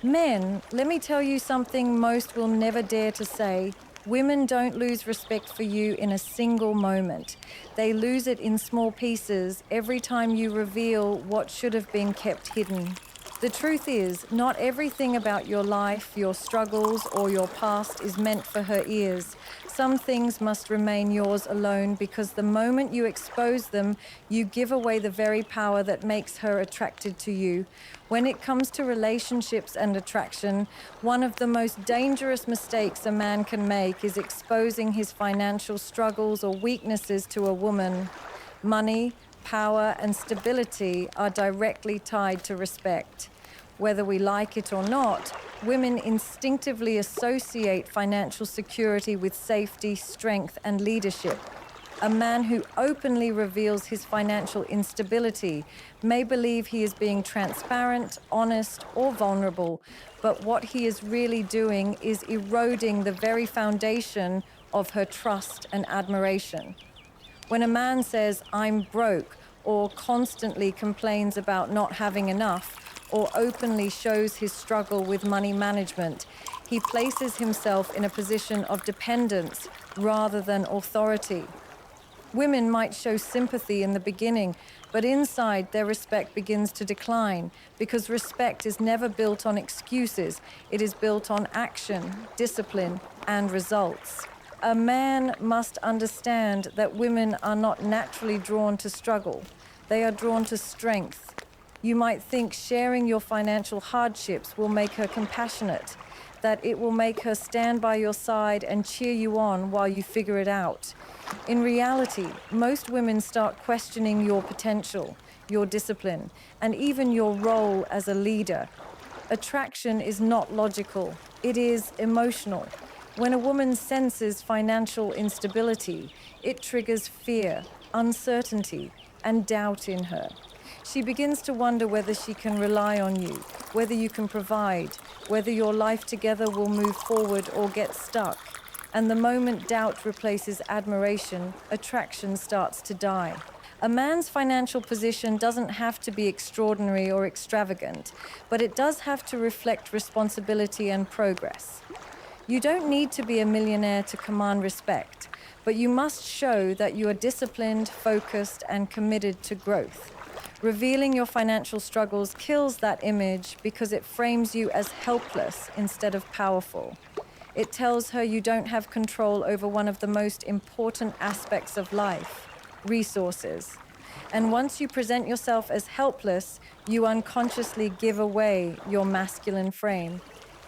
Men, let me tell you something most will never dare to say. Women don't lose respect for you in a single moment. They lose it in small pieces every time you reveal what should have been kept hidden. The truth is, not everything about your life, your struggles, or your past is meant for her ears. Some things must remain yours alone because the moment you expose them, you give away the very power that makes her attracted to you. When it comes to relationships and attraction, one of the most dangerous mistakes a man can make is exposing his financial struggles or weaknesses to a woman. Money, power, and stability are directly tied to respect. Whether we like it or not, women instinctively associate financial security with safety, strength, and leadership. A man who openly reveals his financial instability may believe he is being transparent, honest, or vulnerable, but what he is really doing is eroding the very foundation of her trust and admiration. When a man says, "I'm broke," or constantly complains about not having enough, or openly shows his struggle with money management, he places himself in a position of dependence rather than authority. Women might show sympathy in the beginning, but inside their respect begins to decline because respect is never built on excuses. It is built on action, discipline, and results. A man must understand that women are not naturally drawn to struggle. They are drawn to strength. You might think sharing your financial hardships will make her compassionate, that it will make her stand by your side and cheer you on while you figure it out. In reality, most women start questioning your potential, your discipline, and even your role as a leader. Attraction is not logical, it is emotional. When a woman senses financial instability, it triggers fear, uncertainty, and doubt in her. She begins to wonder whether she can rely on you, whether you can provide, whether your life together will move forward or get stuck. And the moment doubt replaces admiration, attraction starts to die. A man's financial position doesn't have to be extraordinary or extravagant, but it does have to reflect responsibility and progress. You don't need to be a millionaire to command respect, but you must show that you are disciplined, focused, and committed to growth. Revealing your financial struggles kills that image because it frames you as helpless instead of powerful. It tells her you don't have control over one of the most important aspects of life, resources. And once you present yourself as helpless, you unconsciously give away your masculine frame.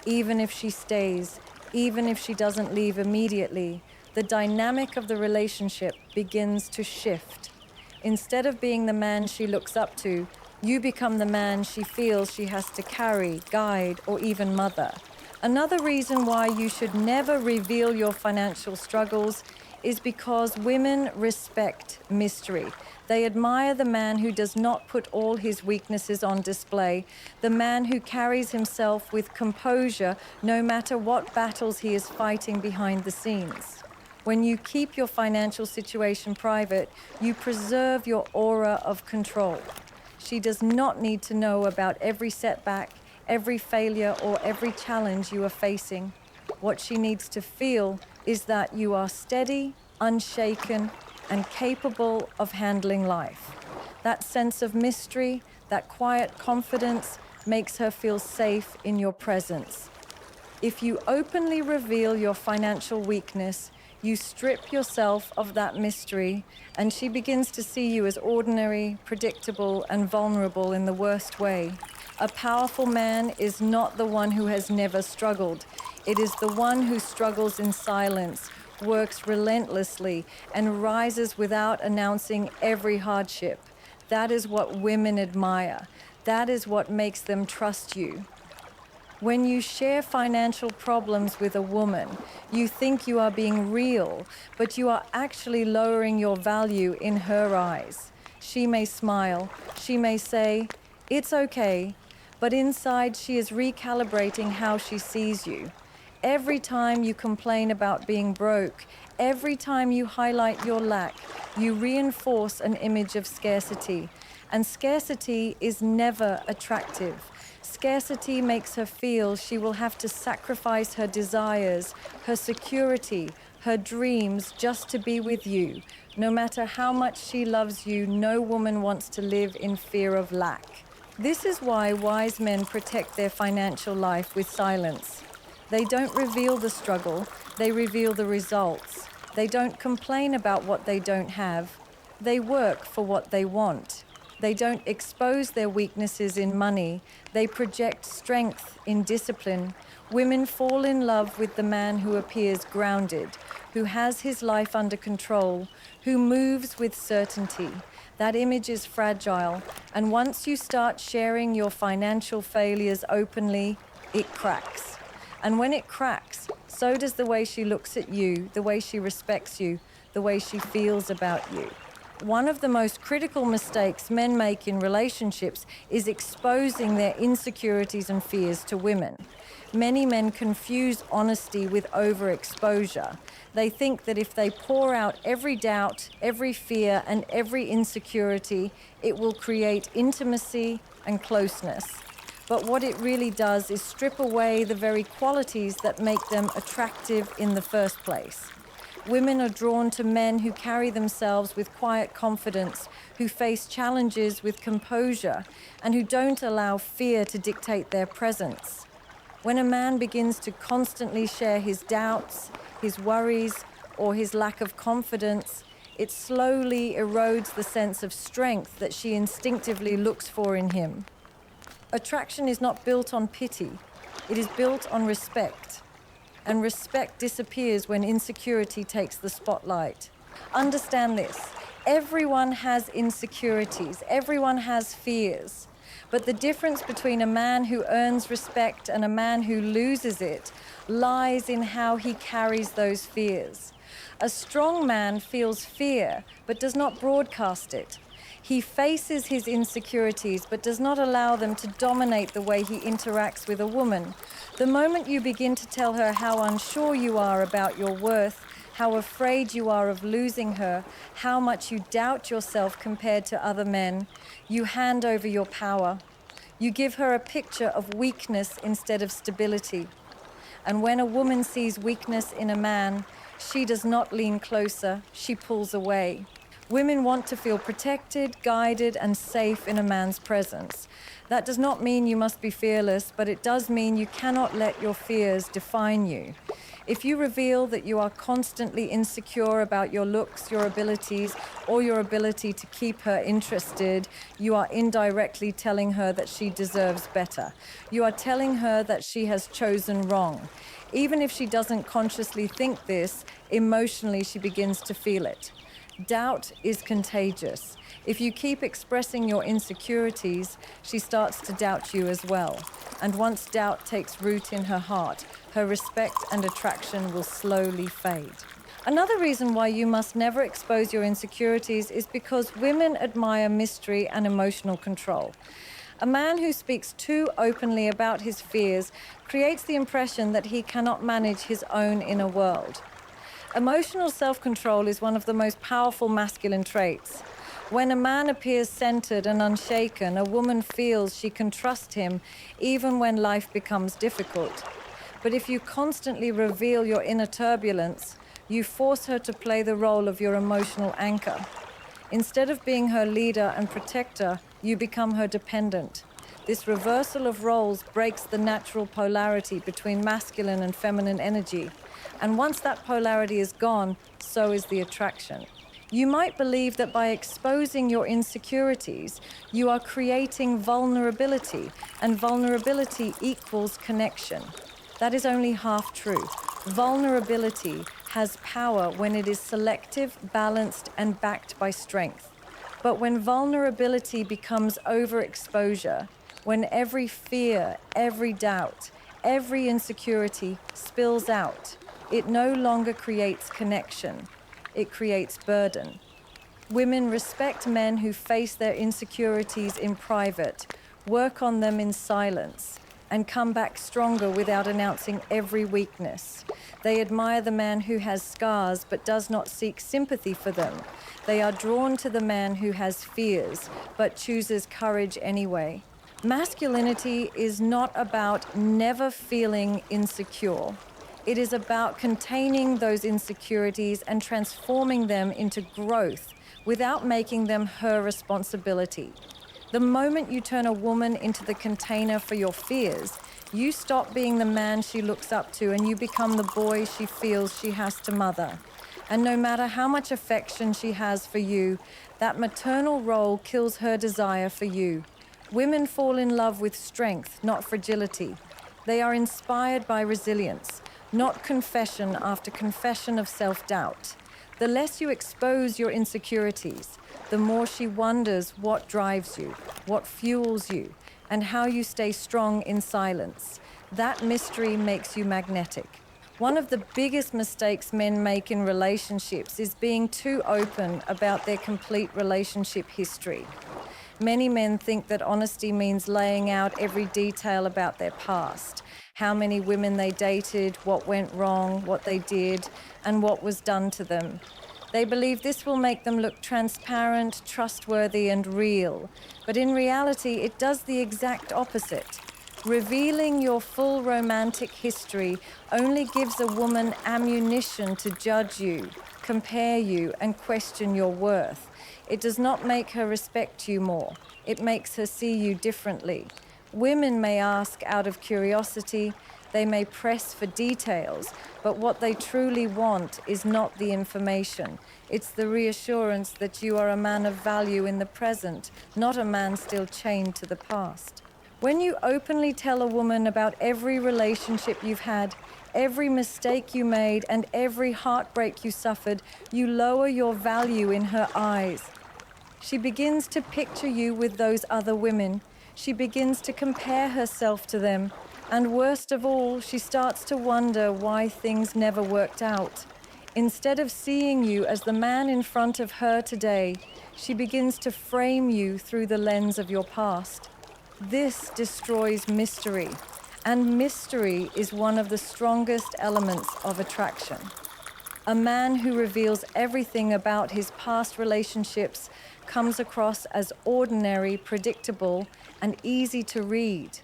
Even if she stays, even if she doesn't leave immediately, the dynamic of the relationship begins to shift. Instead of being the man she looks up to, you become the man she feels she has to carry, guide, or even mother. Another reason why you should never reveal your financial struggles is because women respect mystery. They admire the man who does not put all his weaknesses on display, the man who carries himself with composure no matter what battles he is fighting behind the scenes. When you keep your financial situation private, you preserve your aura of control. She does not need to know about every setback, every failure, or every challenge you are facing. What she needs to feel is that you are steady, unshaken, and capable of handling life. That sense of mystery, that quiet confidence, makes her feel safe in your presence. If you openly reveal your financial weakness, you strip yourself of that mystery, and she begins to see you as ordinary, predictable, and vulnerable in the worst way. A powerful man is not the one who has never struggled. It is the one who struggles in silence, works relentlessly, and rises without announcing every hardship. That is what women admire. That is what makes them trust you. When you share financial problems with a woman, you think you are being real, but you are actually lowering your value in her eyes. She may smile, she may say, "It's okay," but inside she is recalibrating how she sees you. Every time you complain about being broke, every time you highlight your lack, you reinforce an image of scarcity. And scarcity is never attractive. Scarcity makes her feel she will have to sacrifice her desires, her security, her dreams just to be with you. No matter how much she loves you, no woman wants to live in fear of lack. This is why wise men protect their financial life with silence. They don't reveal the struggle, they reveal the results. They don't complain about what they don't have. They work for what they want. They don't expose their weaknesses in money. They project strength in discipline. Women fall in love with the man who appears grounded, who has his life under control, who moves with certainty. That image is fragile, and once you start sharing your financial failures openly, it cracks. And when it cracks, so does the way she looks at you, the way she respects you, the way she feels about you. One of the most critical mistakes men make in relationships is exposing their insecurities and fears to women. Many men confuse honesty with overexposure. They think that if they pour out every doubt, every fear, and every insecurity, it will create intimacy and closeness. But what it really does is strip away the very qualities that make them attractive in the first place. Women are drawn to men who carry themselves with quiet confidence, who face challenges with composure, and who don't allow fear to dictate their presence. When a man begins to constantly share his doubts, his worries, or his lack of confidence, it slowly erodes the sense of strength that she instinctively looks for in him. Attraction is not built on pity, it is built on respect. And respect disappears when insecurity takes the spotlight. Understand this, everyone has insecurities, everyone has fears. But the difference between a man who earns respect and a man who loses it lies in how he carries those fears. A strong man feels fear, but does not broadcast it. He faces his insecurities, but does not allow them to dominate the way he interacts with a woman. The moment you begin to tell her how unsure you are about your worth, how afraid you are of losing her, how much you doubt yourself compared to other men, you hand over your power. You give her a picture of weakness instead of stability. And when a woman sees weakness in a man, she does not lean closer, she pulls away. Women want to feel protected, guided, and safe in a man's presence. That does not mean you must be fearless, but it does mean you cannot let your fears define you. If you reveal that you are constantly insecure about your looks, your abilities, or your ability to keep her interested, you are indirectly telling her that she deserves better. You are telling her that she has chosen wrong. Even if she doesn't consciously think this, emotionally she begins to feel it. Doubt is contagious. If you keep expressing your insecurities, she starts to doubt you as well. And once doubt takes root in her heart, her respect and attraction will slowly fade. Another reason why you must never expose your insecurities is because women admire mystery and emotional control. A man who speaks too openly about his fears creates the impression that he cannot manage his own inner world. Emotional self-control is one of the most powerful masculine traits. When a man appears centered and unshaken, a woman feels she can trust him even when life becomes difficult. But if you constantly reveal your inner turbulence, you force her to play the role of your emotional anchor. Instead of being her leader and protector, you become her dependent. This reversal of roles breaks the natural polarity between masculine and feminine energy. And once that polarity is gone, so is the attraction. You might believe that by exposing your insecurities, you are creating vulnerability, and vulnerability equals connection. That is only half true. Vulnerability has power when it is selective, balanced, and backed by strength. But when vulnerability becomes overexposure, when every fear, every doubt, every insecurity spills out, it no longer creates connection, it creates burden. Women respect men who face their insecurities in private, work on them in silence, and come back stronger without announcing every weakness. They admire the man who has scars but does not seek sympathy for them. They are drawn to the man who has fears but chooses courage anyway. Masculinity is not about never feeling insecure. It is about containing those insecurities and transforming them into growth without making them her responsibility. The moment you turn a woman into the container for your fears, you stop being the man she looks up to and you become the boy she feels she has to mother. And no matter how much affection she has for you, that maternal role kills her desire for you. Women fall in love with strength, not fragility. They are inspired by resilience, not confession after confession of self-doubt. The less you expose your insecurities, the more she wonders what drives you, what fuels you, and how you stay strong in silence. That mystery makes you magnetic. One of the biggest mistakes men make in relationships is being too open about their complete relationship history. Many men think that honesty means laying out every detail about their past, how many women they dated, what went wrong, what they did, and what was done to them. They believe this will make them look transparent, trustworthy, and real. But in reality, it does the exact opposite. Revealing your full romantic history only gives a woman ammunition to judge you, compare you, and question your worth. It does not make her respect you more. It makes her see you differently. Women may ask out of curiosity, they may press for details, but what they truly want is not the information. It's the reassurance that you are a man of value in the present, not a man still chained to the past. When you openly tell a woman about every relationship you've had, every mistake you made, and every heartbreak you suffered, you lower your value in her eyes. She begins to picture you with those other women. She begins to compare herself to them. And worst of all, she starts to wonder why things never worked out. Instead of seeing you as the man in front of her today, she begins to frame you through the lens of your past. This destroys mystery, and mystery is one of the strongest elements of attraction. A man who reveals everything about his past relationships comes across as ordinary, predictable, and easy to read.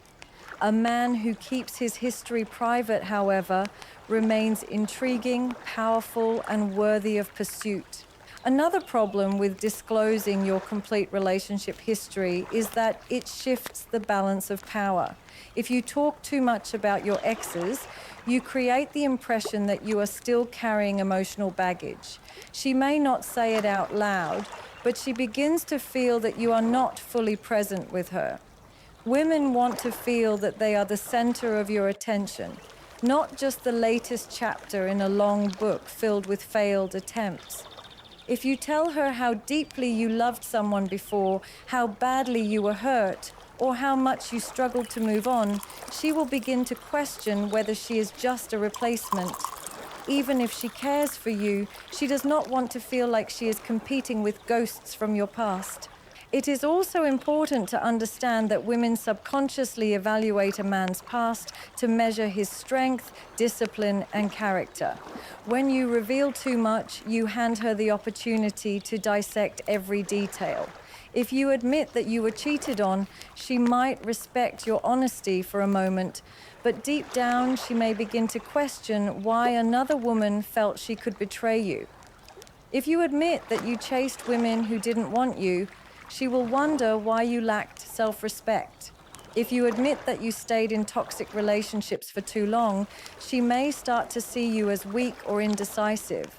A man who keeps his history private, however, remains intriguing, powerful, and worthy of pursuit. Another problem with disclosing your complete relationship history is that it shifts the balance of power. If you talk too much about your exes, you create the impression that you are still carrying emotional baggage. She may not say it out loud, but she begins to feel that you are not fully present with her. Women want to feel that they are the center of your attention, not just the latest chapter in a long book filled with failed attempts. If you tell her how deeply you loved someone before, how badly you were hurt, or how much you struggled to move on, she will begin to question whether she is just a replacement. Even if she cares for you, she does not want to feel like she is competing with ghosts from your past. It is also important to understand that women subconsciously evaluate a man's past to measure his strength, discipline, and character. When you reveal too much, you hand her the opportunity to dissect every detail. If you admit that you were cheated on, she might respect your honesty for a moment, but deep down she may begin to question why another woman felt she could betray you. If you admit that you chased women who didn't want you, she will wonder why you lacked self-respect. If you admit that you stayed in toxic relationships for too long, she may start to see you as weak or indecisive.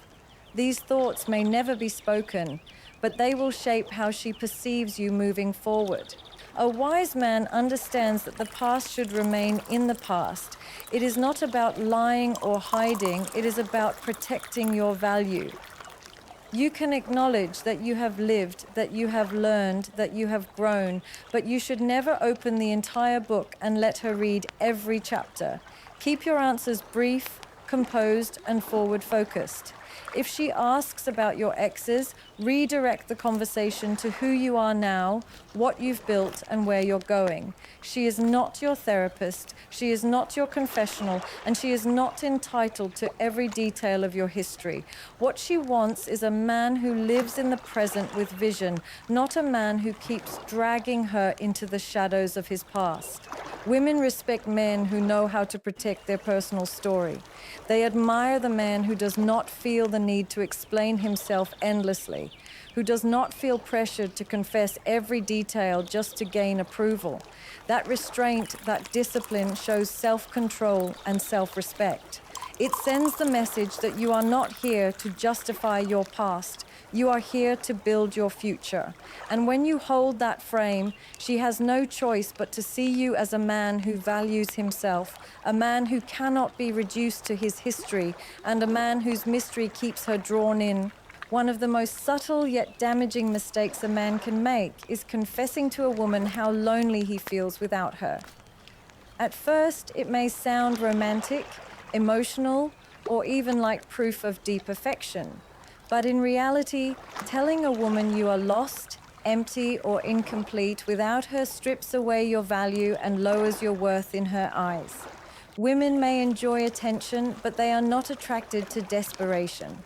These thoughts may never be spoken, but they will shape how she perceives you moving forward. A wise man understands that the past should remain in the past. It is not about lying or hiding, it is about protecting your value. You can acknowledge that you have lived, that you have learned, that you have grown, but you should never open the entire book and let her read every chapter. Keep your answers brief, composed and forward-focused. If she asks about your exes, redirect the conversation to who you are now, what you've built, and where you're going. She is not your therapist, she is not your confessional, and she is not entitled to every detail of your history. What she wants is a man who lives in the present with vision, not a man who keeps dragging her into the shadows of his past. Women respect men who know how to protect their personal story. They admire the man who does not feel the need to explain himself endlessly, who does not feel pressured to confess every detail just to gain approval. That restraint, that discipline shows self-control and self-respect. It sends the message that you are not here to justify your past. You are here to build your future. And when you hold that frame, she has no choice but to see you as a man who values himself, a man who cannot be reduced to his history, and a man whose mystery keeps her drawn in. One of the most subtle yet damaging mistakes a man can make is confessing to a woman how lonely he feels without her. At first, it may sound romantic, emotional, or even like proof of deep affection. But in reality, telling a woman you are lost, empty, or incomplete without her strips away your value and lowers your worth in her eyes. Women may enjoy attention, but they are not attracted to desperation.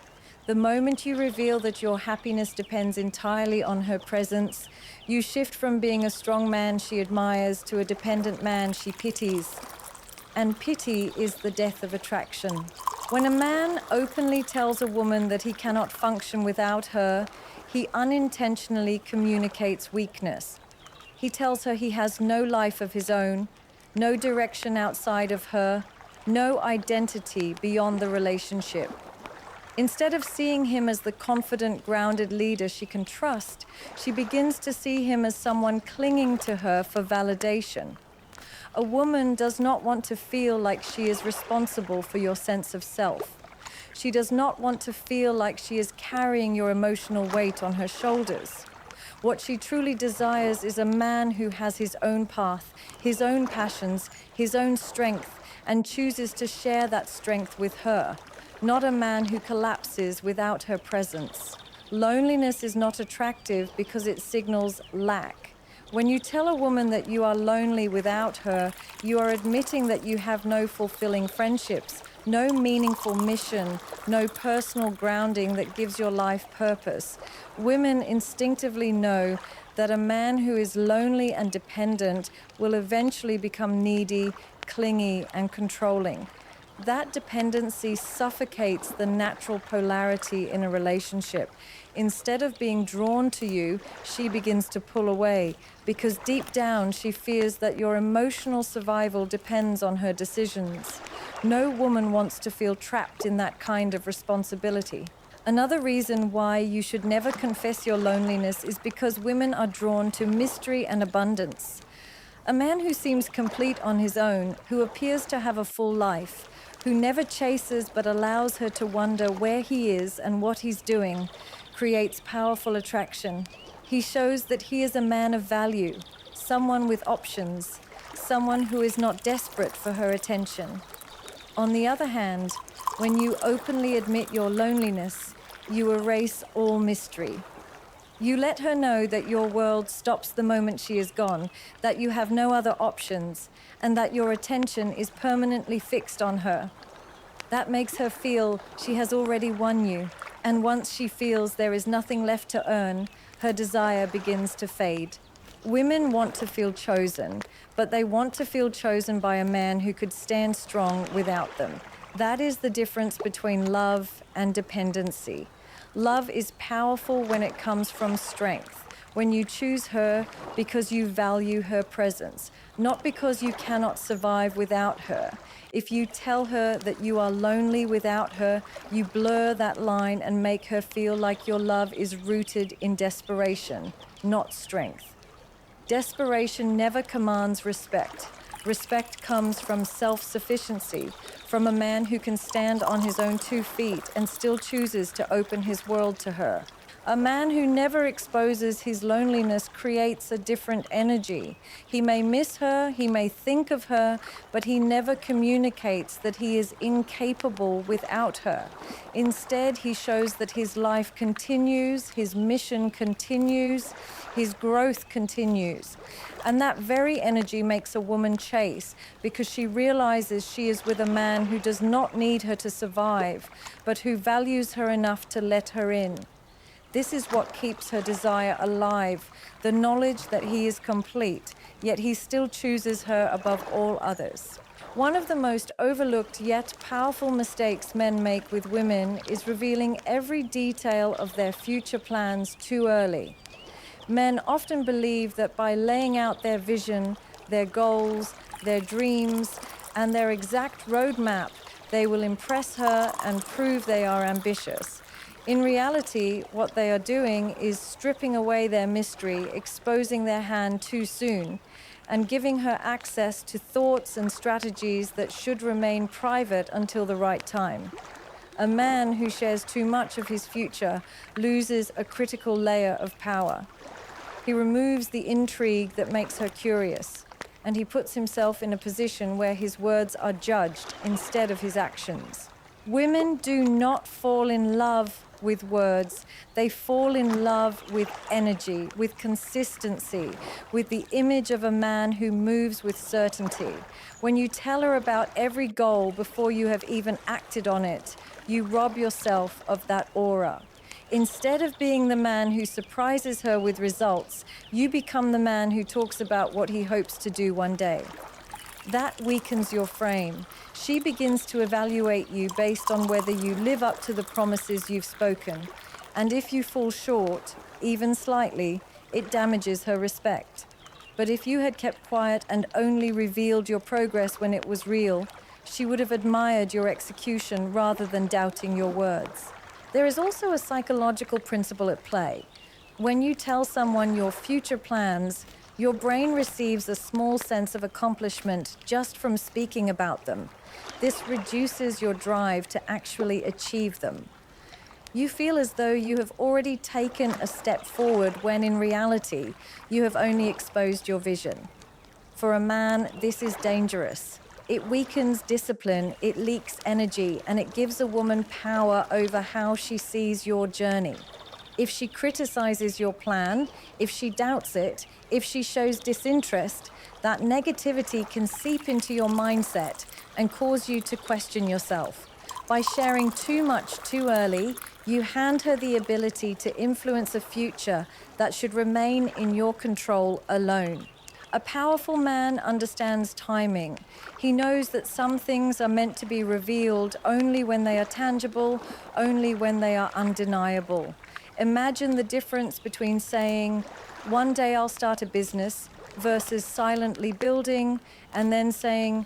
The moment you reveal that your happiness depends entirely on her presence, you shift from being a strong man she admires to a dependent man she pities. And pity is the death of attraction. When a man openly tells a woman that he cannot function without her, he unintentionally communicates weakness. He tells her he has no life of his own, no direction outside of her, no identity beyond the relationship. Instead of seeing him as the confident, grounded leader she can trust, she begins to see him as someone clinging to her for validation. A woman does not want to feel like she is responsible for your sense of self. She does not want to feel like she is carrying your emotional weight on her shoulders. What she truly desires is a man who has his own path, his own passions, his own strength, and chooses to share that strength with her, not a man who collapses without her presence. Loneliness is not attractive because it signals lack. When you tell a woman that you are lonely without her, you are admitting that you have no fulfilling friendships, no meaningful mission, no personal grounding that gives your life purpose. Women instinctively know that a man who is lonely and dependent will eventually become needy, clingy, and controlling. That dependency suffocates the natural polarity in a relationship. Instead of being drawn to you, she begins to pull away because deep down she fears that your emotional survival depends on her decisions. No woman wants to feel trapped in that kind of responsibility. Another reason why you should never confess your loneliness is because women are drawn to mystery and abundance. A man who seems complete on his own, who appears to have a full life, who never chases but allows her to wonder where he is and what he's doing, creates powerful attraction. He shows that he is a man of value, someone with options, someone who is not desperate for her attention. On the other hand, when you openly admit your loneliness, you erase all mystery. You let her know that your world stops the moment she is gone, that you have no other options, and that your attention is permanently fixed on her. That makes her feel she has already won you, and once she feels there is nothing left to earn, her desire begins to fade. Women want to feel chosen, but they want to feel chosen by a man who could stand strong without them. That is the difference between love and dependency. Love is powerful when it comes from strength, when you choose her because you value her presence, not because you cannot survive without her. If you tell her that you are lonely without her, you blur that line and make her feel like your love is rooted in desperation, not strength. Desperation never commands respect. Respect comes from self-sufficiency, from a man who can stand on his own 2 feet and still chooses to open his world to her. A man who never exposes his loneliness creates a different energy. He may miss her, he may think of her, but he never communicates that he is incapable without her. Instead, he shows that his life continues, his mission continues, his growth continues. And that very energy makes a woman chase because she realizes she is with a man who does not need her to survive, but who values her enough to let her in. This is what keeps her desire alive, the knowledge that he is complete, yet he still chooses her above all others. One of the most overlooked yet powerful mistakes men make with women is revealing every detail of their future plans too early. Men often believe that by laying out their vision, their goals, their dreams, and their exact roadmap, they will impress her and prove they are ambitious. In reality, what they are doing is stripping away their mystery, exposing their hand too soon, and giving her access to thoughts and strategies that should remain private until the right time. A man who shares too much of his future loses a critical layer of power. He removes the intrigue that makes her curious, and he puts himself in a position where his words are judged instead of his actions. Women do not fall in love with words. They fall in love with energy, with consistency, with the image of a man who moves with certainty. When you tell her about every goal before you have even acted on it, you rob yourself of that aura. Instead of being the man who surprises her with results, you become the man who talks about what he hopes to do one day. That weakens your frame. She begins to evaluate you based on whether you live up to the promises you've spoken. And if you fall short, even slightly, it damages her respect. But if you had kept quiet and only revealed your progress when it was real, she would have admired your execution rather than doubting your words. There is also a psychological principle at play. When you tell someone your future plans, your brain receives a small sense of accomplishment just from speaking about them. This reduces your drive to actually achieve them. You feel as though you have already taken a step forward when in reality, you have only exposed your vision. For a man, this is dangerous. It weakens discipline, it leaks energy, and it gives a woman power over how she sees your journey. If she criticizes your plan, if she doubts it, if she shows disinterest, that negativity can seep into your mindset and cause you to question yourself. By sharing too much too early, you hand her the ability to influence a future that should remain in your control alone. A powerful man understands timing. He knows that some things are meant to be revealed only when they are tangible, only when they are undeniable. Imagine the difference between saying, "One day I'll start a business," versus silently building and then saying,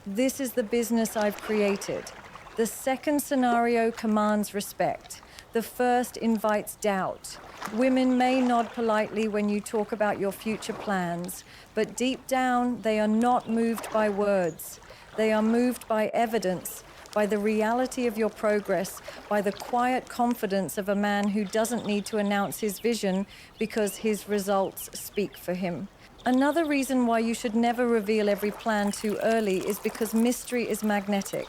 "This is the business I've created." The second scenario commands respect. The first invites doubt. Women may nod politely when you talk about your future plans, but deep down, they are not moved by words. They are moved by evidence, by the reality of your progress, by the quiet confidence of a man who doesn't need to announce his vision because his results speak for him. Another reason why you should never reveal every plan too early is because mystery is magnetic.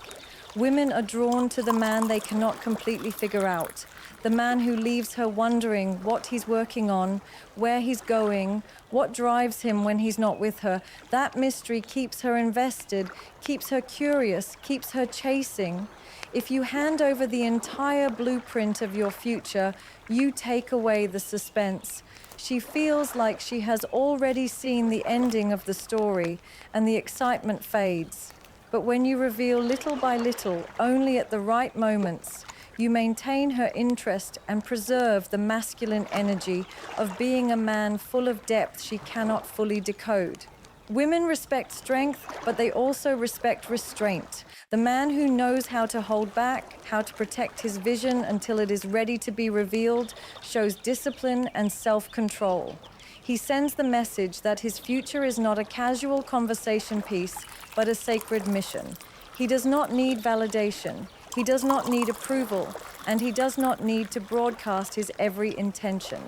Women are drawn to the man they cannot completely figure out, the man who leaves her wondering what he's working on, where he's going, what drives him when he's not with her. That mystery keeps her invested, keeps her curious, keeps her chasing. If you hand over the entire blueprint of your future, you take away the suspense. She feels like she has already seen the ending of the story, and the excitement fades. But when you reveal little by little, only at the right moments, you maintain her interest and preserve the masculine energy of being a man full of depth she cannot fully decode. Women respect strength, but they also respect restraint. The man who knows how to hold back, how to protect his vision until it is ready to be revealed, shows discipline and self-control. He sends the message that his future is not a casual conversation piece, but a sacred mission. He does not need validation. He does not need approval, and he does not need to broadcast his every intention.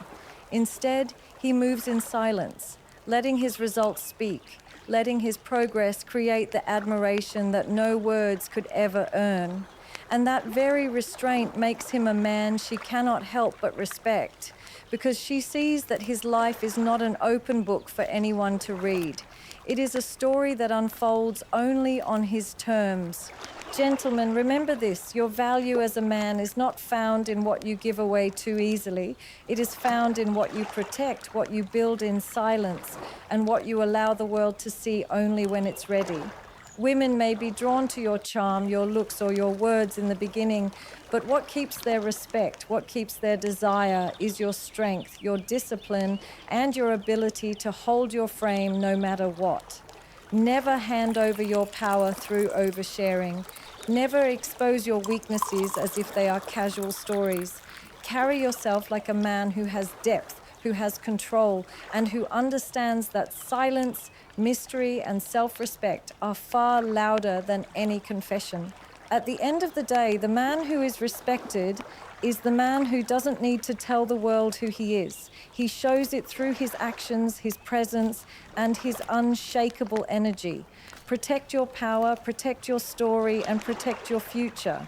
Instead, he moves in silence, letting his results speak, letting his progress create the admiration that no words could ever earn. And that very restraint makes him a man she cannot help but respect, because she sees that his life is not an open book for anyone to read. It is a story that unfolds only on his terms. Gentlemen, remember this: your value as a man is not found in what you give away too easily. It is found in what you protect, what you build in silence, and what you allow the world to see only when it's ready. Women may be drawn to your charm, your looks, or your words in the beginning, but what keeps their respect, what keeps their desire, is your strength, your discipline, and your ability to hold your frame no matter what. Never hand over your power through oversharing. Never expose your weaknesses as if they are casual stories. Carry yourself like a man who has depth, who has control, and who understands that silence, mystery, and self-respect are far louder than any confession. At the end of the day, the man who is respected is the man who doesn't need to tell the world who he is. He shows it through his actions, his presence, and his unshakable energy. Protect your power, protect your story, and protect your future.